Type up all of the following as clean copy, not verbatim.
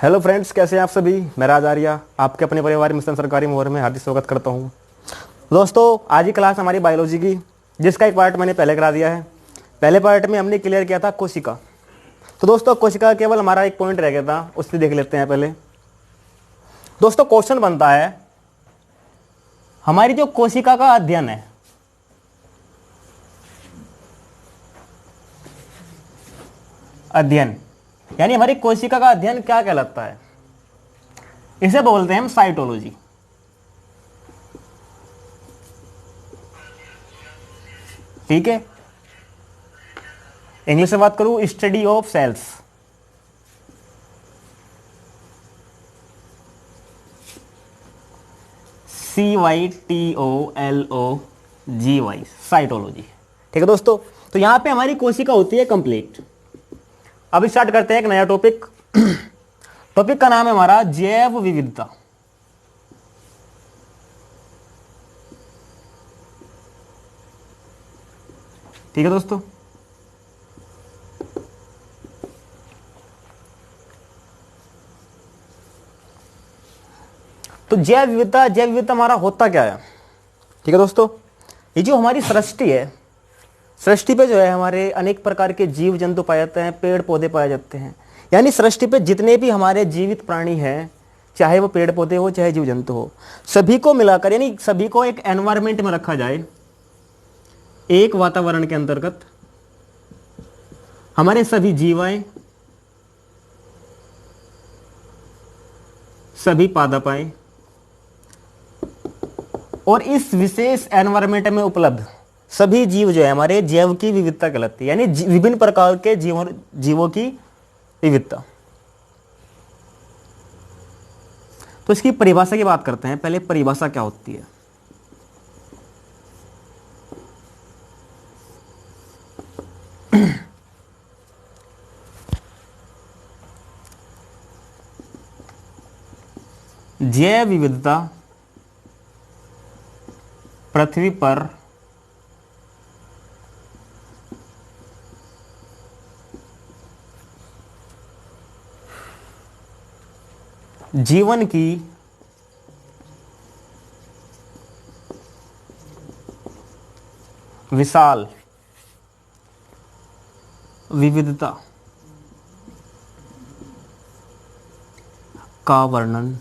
Hello friends, कैसे हैं आप सभी। मैं राज आर्या आपके अपने परिवार मिशन सरकारी मोहर में हार्दिक स्वागत करता हूं। दोस्तों, आज की क्लास हमारी बायोलॉजी की, जिसका एक पार्ट मैंने पहले करा दिया है। पहले पार्ट में हमने क्लियर किया था कोशिका। तो दोस्तों, कोशिका केवल हमारा एक पॉइंट रह गया था, उससे देख लेते हैं पहले। दोस्तों, क्वेश्चन बनता है, हमारी जो कोशिका का अध्ययन है, अध्ययन यानी हमारी कोशिका का अध्ययन क्या कहलाता है? इसे बोलते हैं हम साइटोलॉजी। ठीक है, इंग्लिश में बात करूं, study of cells. CYTOLOGY, cytology. ठीक है दोस्तों, तो यहां पे हमारी कोशिका होती है कंप्लीट। अब स्टार्ट करते हैं एक नया टॉपिक। टॉपिक का नाम है हमारा जैव विविधता। ठीक है दोस्तों, तो जैव विविधता हमारा होता क्या है? ठीक है दोस्तों, ये जो हमारी सृष्टि है, सृष्टि पे जो है हमारे अनेक प्रकार के जीव जंतु पाए जाते हैं, पेड़ पौधे पाए जाते हैं। यानी सृष्टि पे जितने भी हमारे जीवित प्राणी हैं, चाहे वो पेड़ पौधे हो चाहे जीव जंतु हो, सभी को मिलाकर, यानी सभी को एक एनवायरमेंट में रखा जाए, एक वातावरण के अंतर्गत, हमारे सभी जीवाएं, सभी पादपाएं, और इस विशेष एनवायरमेंट में उपलब्ध सभी जीव जो है हमारे जैव की विविधता कहलाती है। यानी विभिन्न प्रकार के जीवों की विविधता। तो इसकी परिभाषा की बात करते हैं। पहले परिभाषा क्या होती है? जैव विविधता पृथ्वी पर जीवन की विशाल विविधता का वर्णन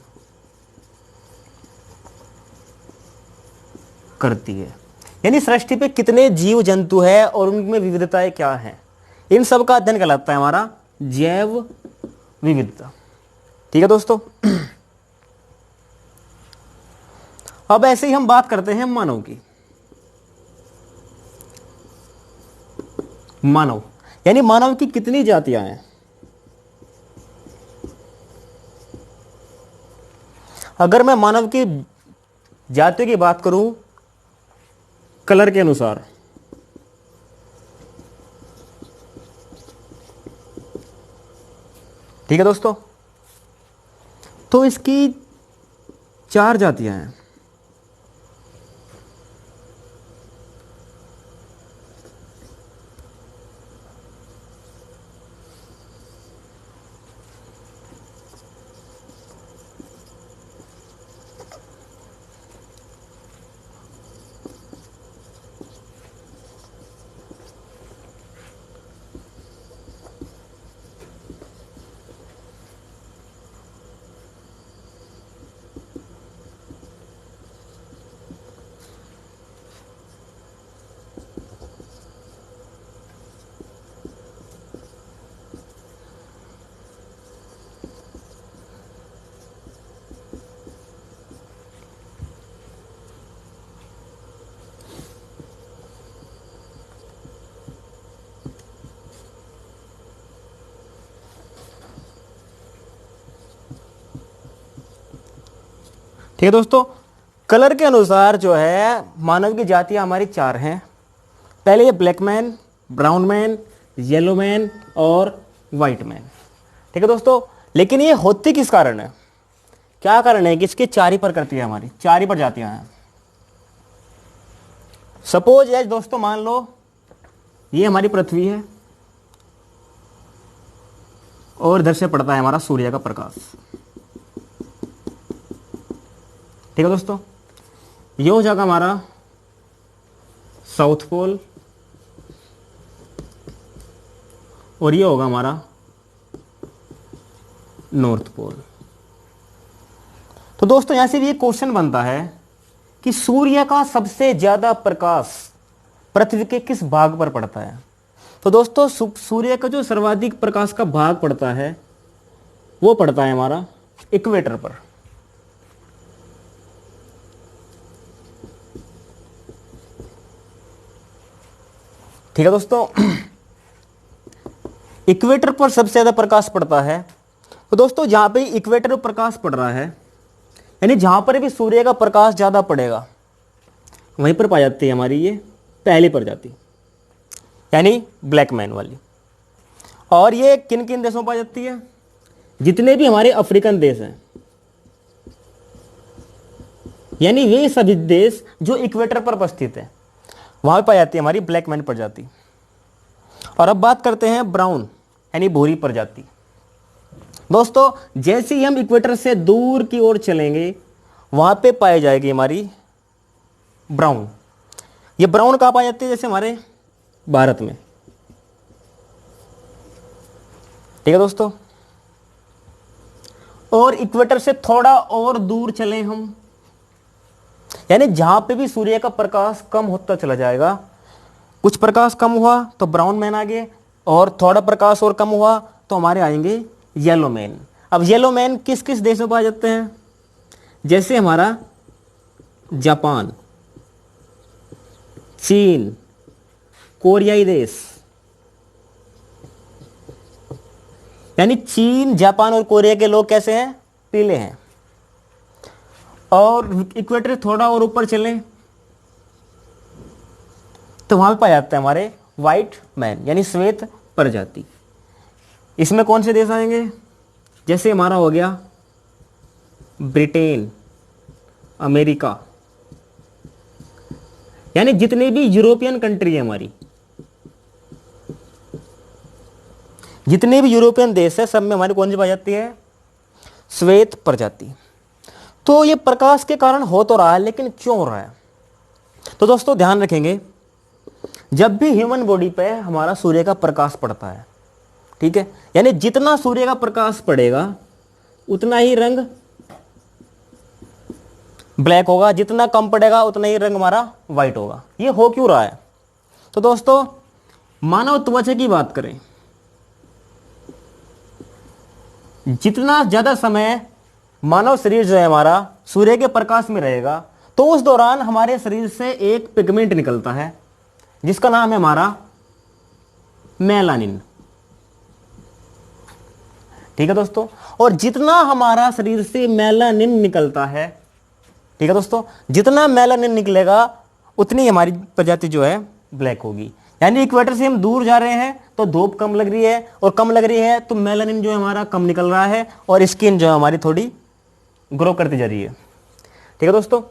करती है। यानी सृष्टि पे कितने जीव जंतु है और उनमें विविधताएं क्या हैं, इन सब का अध्ययन कहलाता है हमारा जैव विविधता। ठीक है दोस्तों, अब ऐसे ही हम बात करते हैं मानव की। मानव यानी मानव की कितनी जातियां हैं? अगर मैं मानव की जातियों की बात करूं कलर के अनुसार, ठीक है दोस्तों, तो इसकी 4 जातियां हैं। ठीक है दोस्तों, कलर के अनुसार जो है मानव की जातियां हमारी 4 हैं। पहले ये black man, brown man, yellow man और वाइट मैन। ठीक है दोस्तों, लेकिन ये होती किस कारण है? क्या कारण है कि इसकी 4 ही प्रकृति है, हमारी 4 ही प्रजातियां हैं। सपोज एज दोस्तों, मान लो ये हमारी पृथ्वी है और इधर से पड़ता है हमारा सूर्य का प्रकाश। ठीक है दोस्तों, ये हो जाएगा हमारा साउथ पोल और ये होगा हमारा नॉर्थ पोल। तो दोस्तों यहां से भी एक क्वेश्चन बनता है कि सूर्य का सबसे ज्यादा प्रकाश पृथ्वी के किस भाग पर पड़ता है। तो दोस्तों सूर्य का जो सर्वाधिक प्रकाश का भाग पड़ता है वो पड़ता है हमारा इक्वेटर पर। ठीक है दोस्तों, इक्वेटर पर सबसे ज्यादा प्रकाश पड़ता है। तो दोस्तों जहां पे इक्वेटर पर प्रकाश पड़ रहा है, यानी जहां पर भी सूर्य का प्रकाश ज्यादा पड़ेगा वहीं पर पाई जाती है हमारी ये पहली प्रजाति, यानी ब्लैक मैन वाली। और ये किन किन देशों में पाई जाती है? जितने भी हमारे अफ्रीकन देश हैं, यानी वे सभी देश जो इक्वेटर पर उपस्थित है वहां पाई जाती है हमारी ब्लैक मैन प्रजाति। और अब बात करते हैं ब्राउन यानी भूरी प्रजाति। दोस्तों जैसे ही हम इक्वेटर से दूर की ओर चलेंगे वहां पे पाई जाएगी हमारी ब्राउन। ये ब्राउन कहां पाई जाती है? जैसे हमारे भारत में। ठीक है दोस्तों, और इक्वेटर से थोड़ा और दूर चलें हम, यानी जहां पे भी सूर्य का प्रकाश कम होता चला जाएगा, कुछ प्रकाश कम हुआ तो ब्राउन मैन आ गए, और थोड़ा प्रकाश और कम हुआ तो हमारे आएंगे येलो मैन। अब येलो मैन किस किस देश में पाए जाते हैं? जैसे हमारा जापान, चीन, कोरियाई देश, यानी चीन, जापान और कोरिया के लोग कैसे हैं? पीले हैं। और इक्वेटर थोड़ा और ऊपर चलें तो वहां पे पाए जाते हैं हमारे व्हाइट मैन यानी श्वेत प्रजाति। इसमें कौन से देश आएंगे? जैसे हमारा हो गया ब्रिटेन, अमेरिका, यानी जितने भी यूरोपियन कंट्री है हमारी, जितने भी यूरोपियन देश है सब में हमारी कौन सी पाई जाती है? श्वेत प्रजाति। तो ये प्रकाश के कारण हो तो रहा है, लेकिन क्यों हो रहा है? तो दोस्तों ध्यान रखेंगे, जब भी ह्यूमन बॉडी पे हमारा सूर्य का प्रकाश पड़ता है, ठीक है, यानी जितना सूर्य का प्रकाश पड़ेगा उतना ही रंग ब्लैक होगा, जितना कम पड़ेगा उतना ही रंग हमारा व्हाइट होगा। ये हो क्यों रहा है? तो दोस्तों मानव त्वचा की बात करें, जितना ज्यादा समय मानव शरीर जो है हमारा सूर्य के प्रकाश में रहेगा तो उस दौरान हमारे शरीर से एक पिगमेंट निकलता है जिसका नाम है हमारा मेलानिन। ठीक है दोस्तों, और जितना हमारा शरीर से मेलानिन निकलता है, ठीक है दोस्तों, जितना मेलानिन निकलेगा उतनी हमारी प्रजाति जो है ब्लैक होगी। यानी इक्वेटर से हम दूर जा रहे हैं तो धूप कम लग रही है, और कम लग रही है तो मेलानिन जो है हमारा कम निकल रहा है, और स्किन जो है हमारी थोड़ी ग्रो करती जा रही है। ठीक है दोस्तों,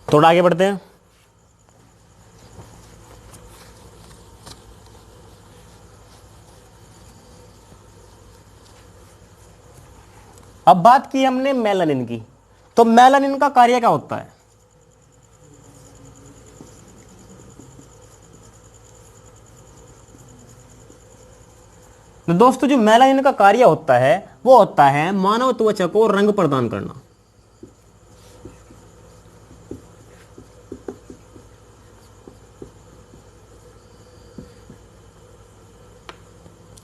थोड़ा आगे बढ़ते हैं। अब बात की हमने मेलानिन की, तो मेलानिन का कार्य क्या होता है? तो दोस्तों जो मेलानिन का कार्य होता है वो होता है मानव त्वचा को रंग प्रदान करना।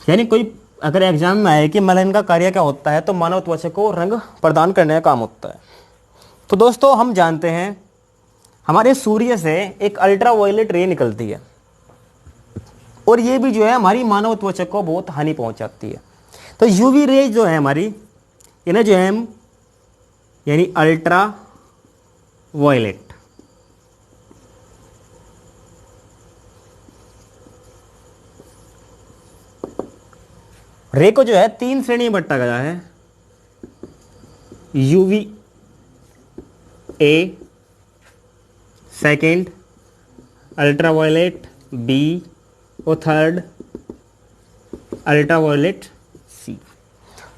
यानी कोई अगर एग्जाम में आए कि मेलानिन का कार्य क्या होता है, तो मानव त्वचा को रंग प्रदान करने का काम होता है। तो दोस्तों हम जानते हैं हमारे सूर्य से एक अल्ट्रावायलेट रे निकलती है, और ये भी जो है हमारी मानव त्वचा को बहुत हानि पहुंचाती है। तो यूवी रे जो है हमारी, इन्हें जो है हम यानी अल्ट्रा वायलेट, रे को जो है 3 श्रेणी में बांटा गया है, UV A, second ultraviolet B, और थर्ड अल्ट्रावायलेट सी।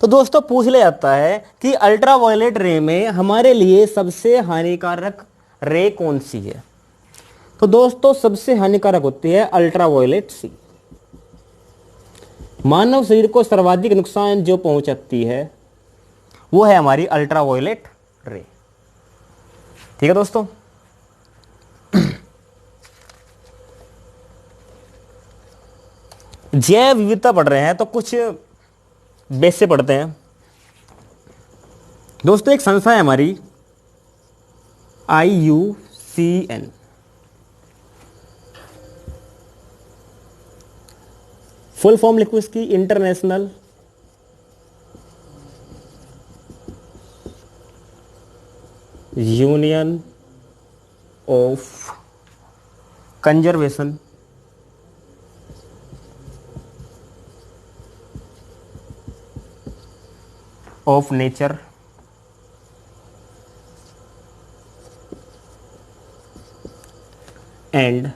तो दोस्तों पूछ लिया जाता है कि अल्ट्रावायलेट रे में हमारे लिए सबसे हानिकारक रे कौन सी है। तो दोस्तों सबसे हानिकारक होती है अल्ट्रावायलेट सी। मानव शरीर को सर्वाधिक नुकसान जो पहुंचाती है वो है हमारी अल्ट्रावायलेट रे। ठीक है दोस्तों। जैव विविधता पढ़ रहे हैं तो कुछ बेस से पढ़ते हैं। दोस्तों एक संस्था है हमारी IUCN। फुल फॉर्म लिखो इसकी, international union of conservation of nature and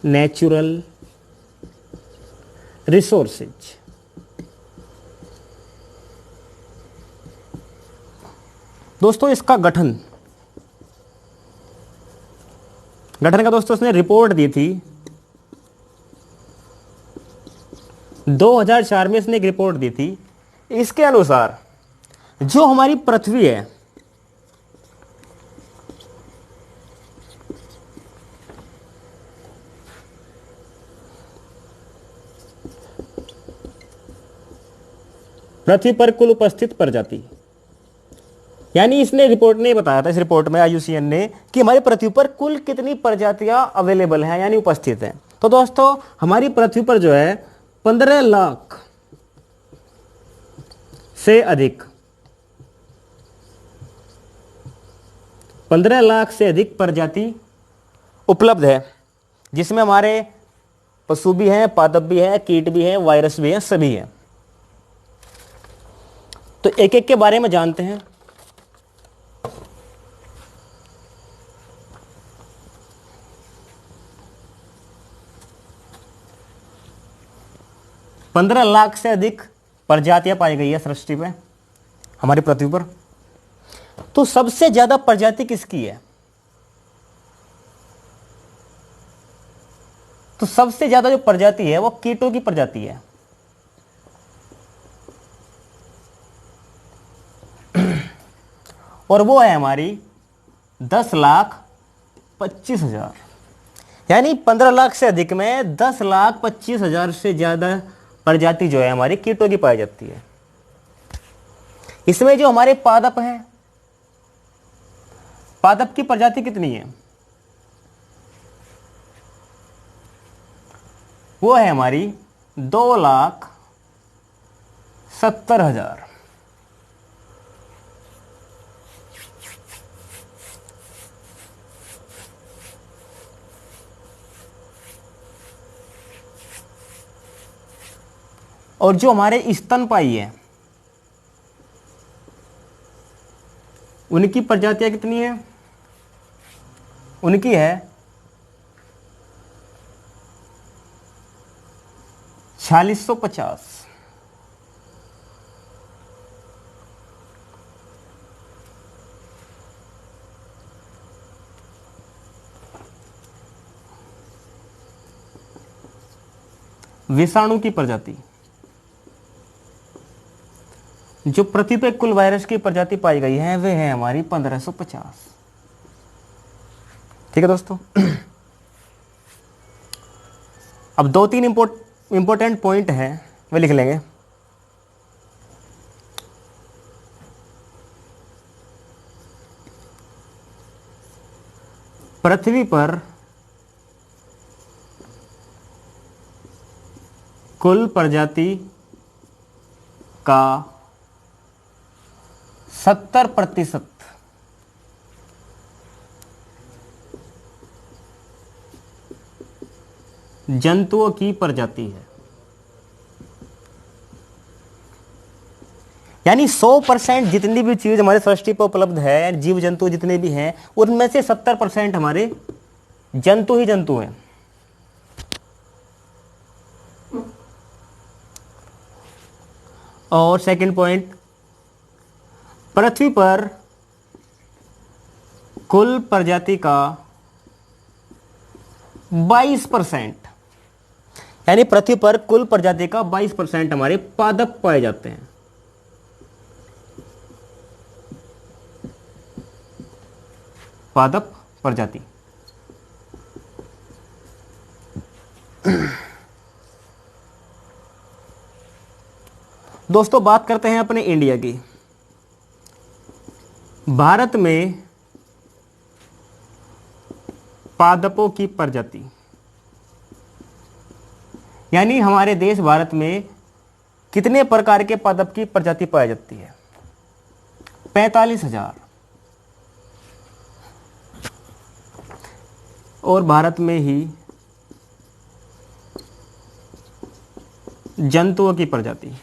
natural resources. दोस्तों इसका गठन का दोस्तों उसने रिपोर्ट दी थी 2004 में। इसने एक रिपोर्ट दी थी। इसके अनुसार जो हमारी पृथ्वी है पृथ्वी पर कुल उपस्थित प्रजाति, यानी इसने रिपोर्ट ने बताया था, इस रिपोर्ट में IUCN ने, कि हमारी पृथ्वी पर कुल कितनी प्रजातियां अवेलेबल हैं यानी उपस्थित हैं। तो दोस्तों हमारी पृथ्वी पर जो है 15 लाख से अधिक 15 लाख से अधिक प्रजाति उपलब्ध है, जिसमें हमारे पशु भी हैं, पादप भी हैं, कीट भी हैं, वायरस भी हैं, सभी हैं। तो एक एक के बारे में जानते हैं। पंद्रह लाख से अधिक प्रजातियां पाई गई है सृष्टि पे, हमारी पृथ्वी पर। तो सबसे ज्यादा प्रजाति किसकी है? तो सबसे ज्यादा जो प्रजाति है वो कीटों की प्रजाति है। और वो है हमारी 10,25,000, यानी 15 लाख से अधिक में 10,25,000 से ज्यादा प्रजाति जो है हमारी कीटों की पाई जाती है। इसमें जो हमारे पादप हैं, पादप की प्रजाति कितनी है? वो है हमारी 2,70,000। और जो हमारे स्तनपायी है उनकी प्रजातियां कितनी है? उनकी है 4650। विषाणु की प्रजाति, जो पृथ्वी पे कुल वायरस की प्रजाति पाई गई है वे है हमारी 1550। ठीक है दोस्तों। अब 2-3 इंपॉर्टेंट पॉइंट हैं वे लिख लेंगे। पृथ्वी पर कुल प्रजाति का 70% जंतुओं की प्रजाति है, यानी 100% जितनी भी चीज हमारे सृष्टि पर उपलब्ध है, जीव जंतु जितने भी हैं, उनमें से 70% हमारे जंतु ही जंतु हैं। और सेकंड पॉइंट, पृथ्वी पर कुल प्रजाति का 22%, यानी पृथ्वी पर कुल प्रजाति का 22% हमारे पादप पाए जाते हैं। पादप प्रजाति। दोस्तों बात करते हैं अपने इंडिया की। भारत में पादपों की प्रजाति, यानी हमारे देश भारत में कितने प्रकार के पादप की प्रजाति पाई जाती है? 45,000। और भारत में ही जंतुओं की प्रजाति,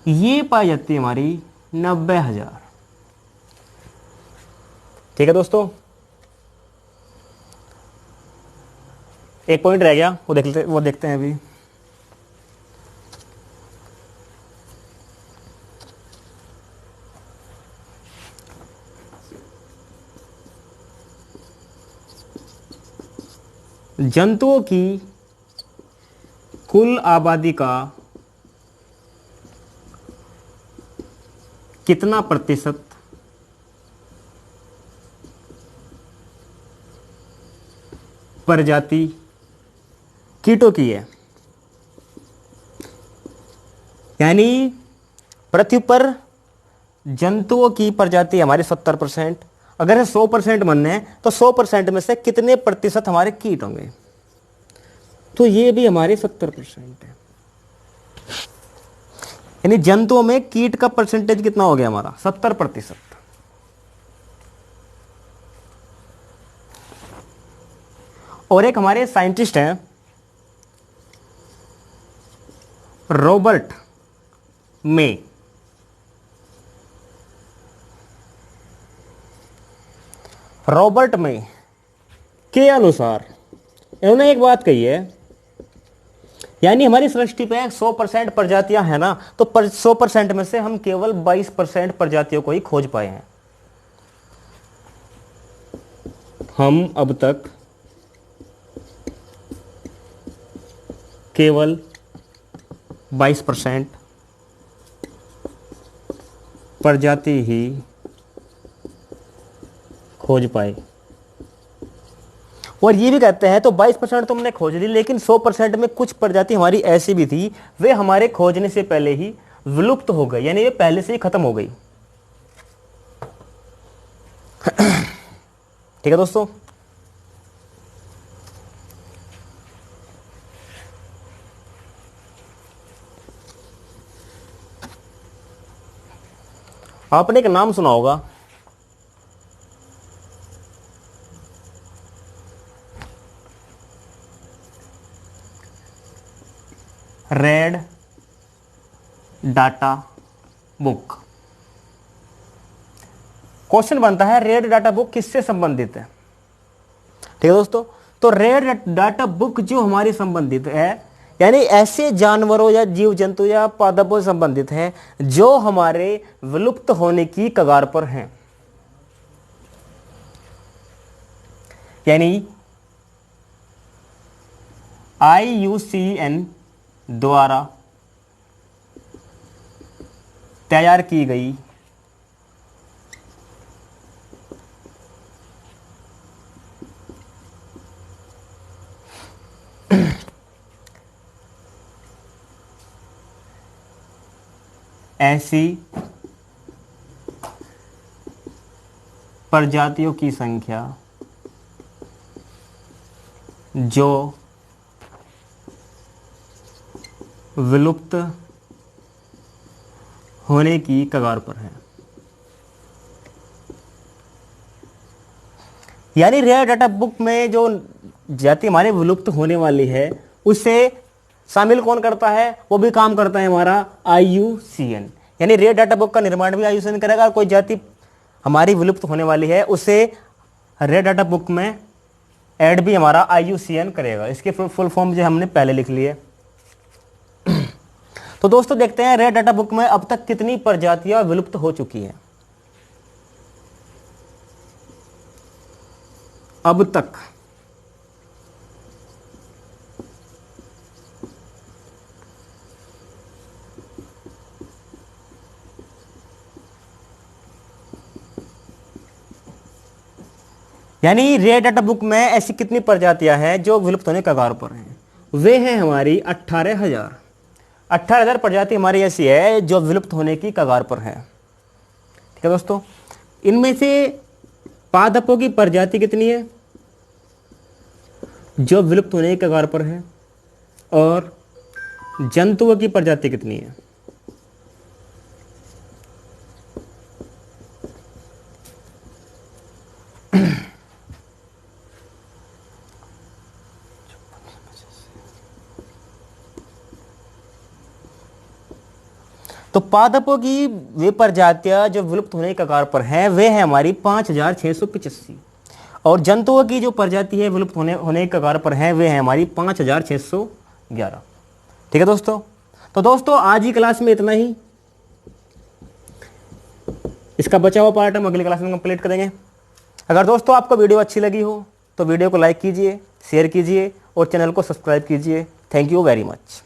ये पाई जाती है हमारी 90,000। ठीक है दोस्तों, एक पॉइंट रह गया, वो देखते हैं अभी। जंतुओं की कुल आबादी का कितना प्रतिशत प्रजाति कीटों की है? यानी पृथ्वी पर जंतुओं की प्रजाति हमारे 70%, अगर 100% मानने हैं तो 100% में से कितने प्रतिशत हमारे कीट होंगे? तो ये भी हमारे 70% है। यानी जंतुओं में कीट का परसेंटेज कितना हो गया हमारा? 70%। और एक हमारे साइंटिस्ट हैं रॉबर्ट मे, रॉबर्ट मे के अनुसार इन्होंने एक बात कही है, यानी हमारी सृष्टि पे 100% प्रजातियां हैं ना, तो 100% में से हम केवल 22% प्रजातियों को ही खोज पाए हैं। हम अब तक केवल 22% प्रजाति ही खोज पाए। और ये भी कहते हैं तो 22% तो हमने खोज ली, लेकिन 100% में कुछ प्रजाति हमारी ऐसी भी थी वे हमारे खोजने से पहले ही विलुप्त हो गई, यानी ये पहले से ही खत्म हो गई। ठीक है दोस्तों, आपने एक नाम सुना होगा, रेड डाटा बुक। क्वेश्चन बनता है रेड डाटा बुक किससे संबंधित है? ठीक है दोस्तों, तो रेड डाटा बुक जो हमारी संबंधित है, यानी ऐसे जानवरों या जीव जंतु या पादपों से संबंधित है जो हमारे विलुप्त होने की कगार पर हैं। यानी IUCN द्वारा तैयार की गई ऐसी प्रजातियों की संख्या जो विलुप्त होने की कगार पर है। यानी रेयर डाटा बुक में जो जाति हमारे विलुप्त होने वाली है उसे शामिल कौन करता है? वो भी काम करता है हमारा IUCN। यानी रेयर डाटा बुक का निर्माण भी IUCN करेगा। कोई जाति हमारी विलुप्त होने वाली है उसे रेयर डाटा बुक में ऐड भी हमारा IUCN करेगा। इसके फुल फॉर्म जो हमने पहले लिख लिए। तो दोस्तों देखते हैं रेड डाटा बुक में अब तक कितनी प्रजातियां विलुप्त हो चुकी हैं। अब तक यानी रेड डाटा बुक में ऐसी कितनी प्रजातियां हैं जो विलुप्त होने के कगार पर हैं। वे हैं हमारी 18,000 प्रजाति हमारी ऐसी है जो विलुप्त होने की कगार पर है। ठीक है दोस्तों, इनमें से पादपों की प्रजाति कितनी है जो विलुप्त होने की कगार पर है, और जंतुओं की प्रजाति कितनी है। तो पादपों की वे प्रजातियां जो विलुप्त होने के कगार पर हैं वे हैं हमारी 5,685, और जंतुओं की जो प्रजाति है विलुप्त होने के कगार पर हैं वे हैं हमारी 5,611। ठीक है दोस्तों, तो दोस्तों आज की क्लास में इतना ही। इसका बचा हुआ पार्ट हम अगली क्लास में कंप्लीट करेंगे। अगर दोस्तों आपको वीडियो अच्छी लगी हो तो वीडियो को लाइक कीजिए, शेयर कीजिए और चैनल को सब्सक्राइब कीजिए। Thank you very much.